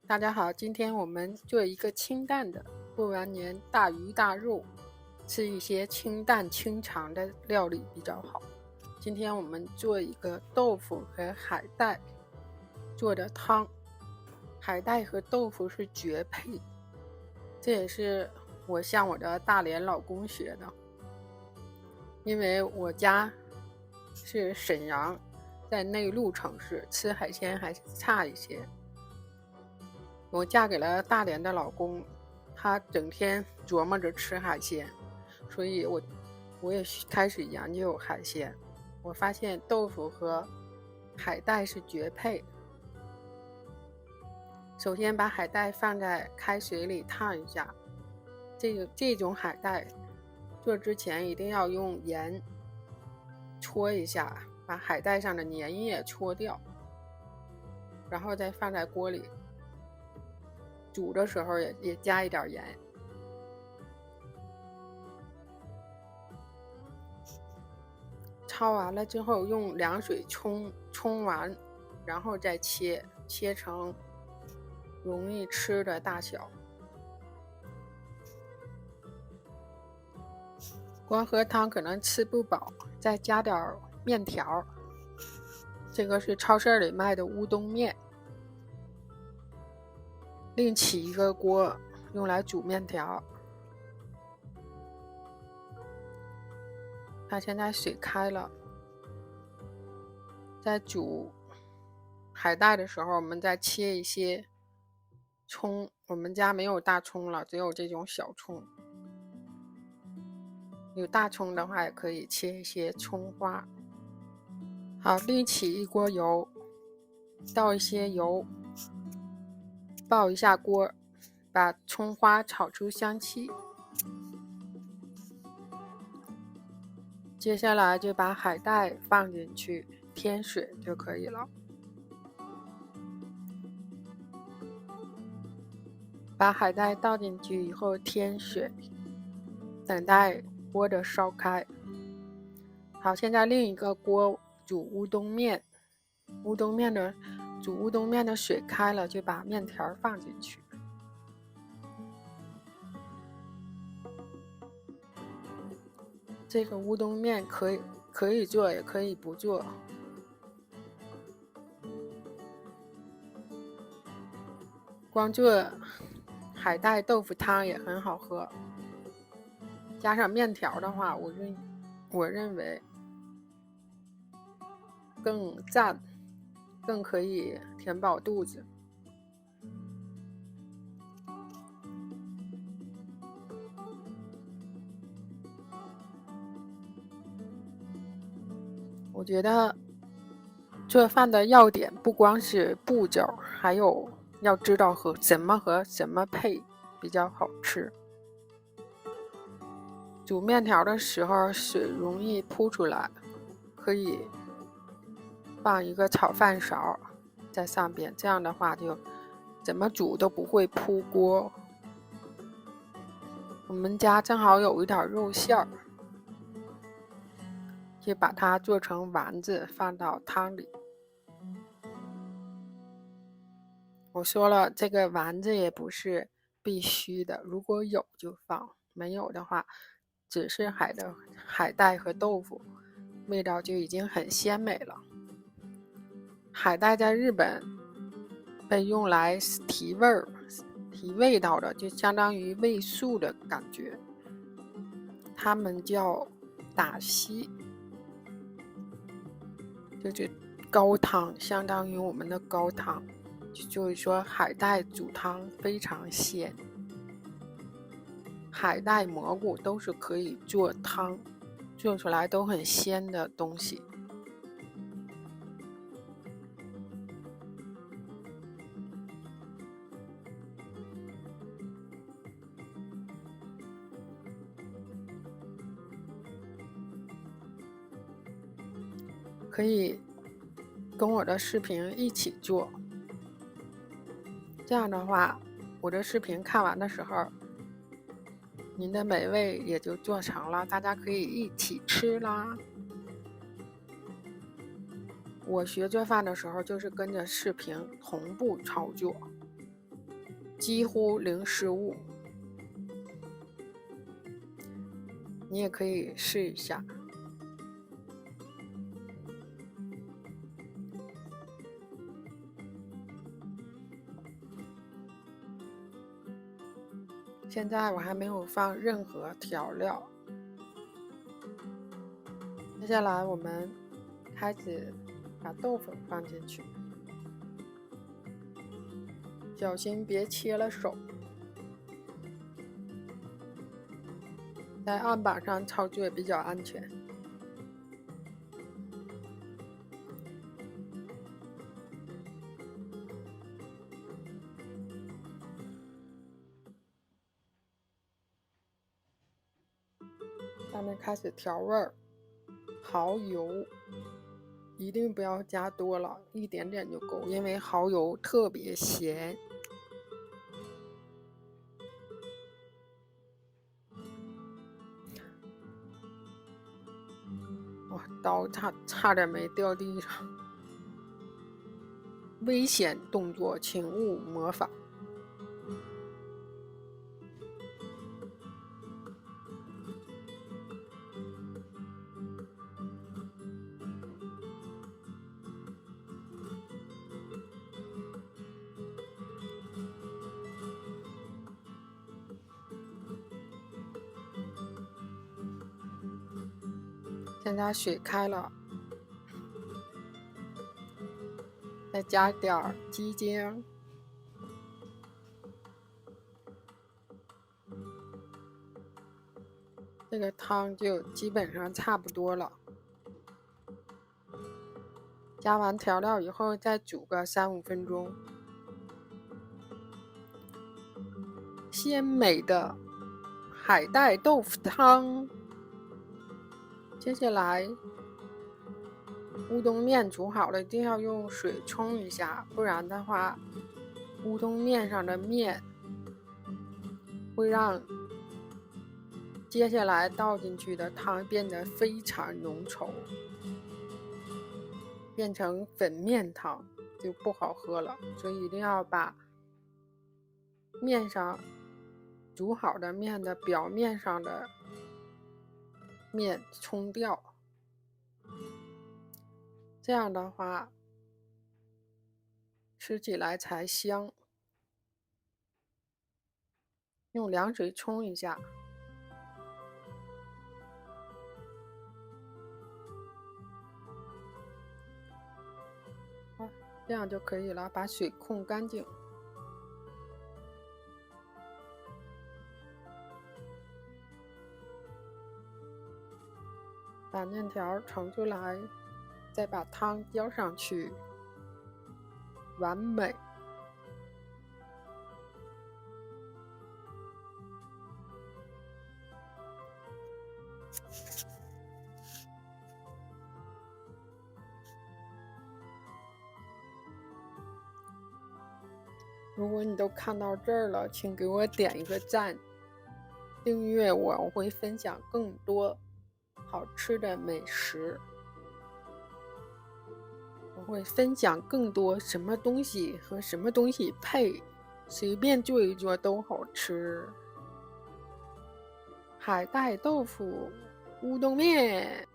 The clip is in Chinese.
大家好，今天我们做一个清淡的，过完年大鱼大肉，吃一些清淡清肠的料理比较好。今天我们做一个豆腐和海带做的汤，海带和豆腐是绝配，这也是我向我的大连老公学的，因为我家是沈阳，在内陆城市，吃海鲜还是差一些。我嫁给了大连的老公，他整天琢磨着吃海鲜，所以我也开始研究海鲜。我发现豆腐和海带是绝配。首先把海带放在开水里烫一下，这种海带做之前一定要用盐搓一下，把海带上的粘液搓掉，然后再放在锅里煮的时候也加一点盐。焯完了之后用凉水冲完，然后再切成容易吃的大小。光喝汤可能吃不饱，再加点面条，这个是超市里卖的乌冬面。另起一个锅用来煮面条。它现在水开了，在煮海带的时候，我们再切一些葱，我们家没有大葱了，只有这种小葱。有大葱的话，也可以切一些葱花。好，另起一锅油，倒一些油，爆一下锅，把葱花炒出香气。接下来就把海带放进去，添水就可以了。把海带倒进去以后添水，等待锅的烧开。好，现在另一个锅煮乌冬面，煮乌冬面的水开了，就把面条放进去。这个乌冬面可以做，也可以不做。光做海带豆腐汤也很好喝，加上面条的话，我认为更赞，更可以填饱肚子。我觉得做饭的要点不光是步骤，还有要知道和什么配比较好吃。煮面条的时候水容易扑出来，可以放一个炒饭勺在上边，这样的话就怎么煮都不会扑锅。我们家正好有一点肉馅儿，就把它做成丸子放到汤里。我说了，这个丸子也不是必须的，如果有就放，没有的话只是海带和豆腐，味道就已经很鲜美了。海带在日本被用来提味道的，就相当于味素的感觉，他们叫打稀，就是高汤，相当于我们的高汤。就是说海带煮汤非常鲜，海带蘑菇都是可以做汤，做出来都很鲜的东西。可以跟我的视频一起做，这样的话我的视频看完的时候，您的美味也就做成了，大家可以一起吃啦。我学做饭的时候就是跟着视频同步操作，几乎零失误。你也可以试一下。现在我还没有放任何调料，接下来我们开始把豆腐放进去，小心别切了手，在案板上操作比较安全。下面开始调味儿，蚝油一定不要加多了，一点点就够，因为蚝油特别咸。哇，刀差点没掉地上，危险动作请勿模仿。现在水开了，再加点鸡精，这个汤就基本上差不多了。加完调料以后，再煮个3-5分钟。鲜美的海带豆腐汤。接下来，乌冬面煮好了，一定要用水冲一下，不然的话，乌冬面上的面会让接下来倒进去的汤变得非常浓稠，变成粉面汤就不好喝了。所以一定要把面上煮好的面的表面上的面冲掉，这样的话吃起来才香。用凉水冲一下，这样就可以了，把水控干净。把面条盛出来，再把汤浇上去，完美。如果你都看到这儿了，请给我点一个赞，订阅我，我会分享更多好吃的美食。我会分享更多什么东西和什么东西配，随便做一做都好吃。海带豆腐乌冬面。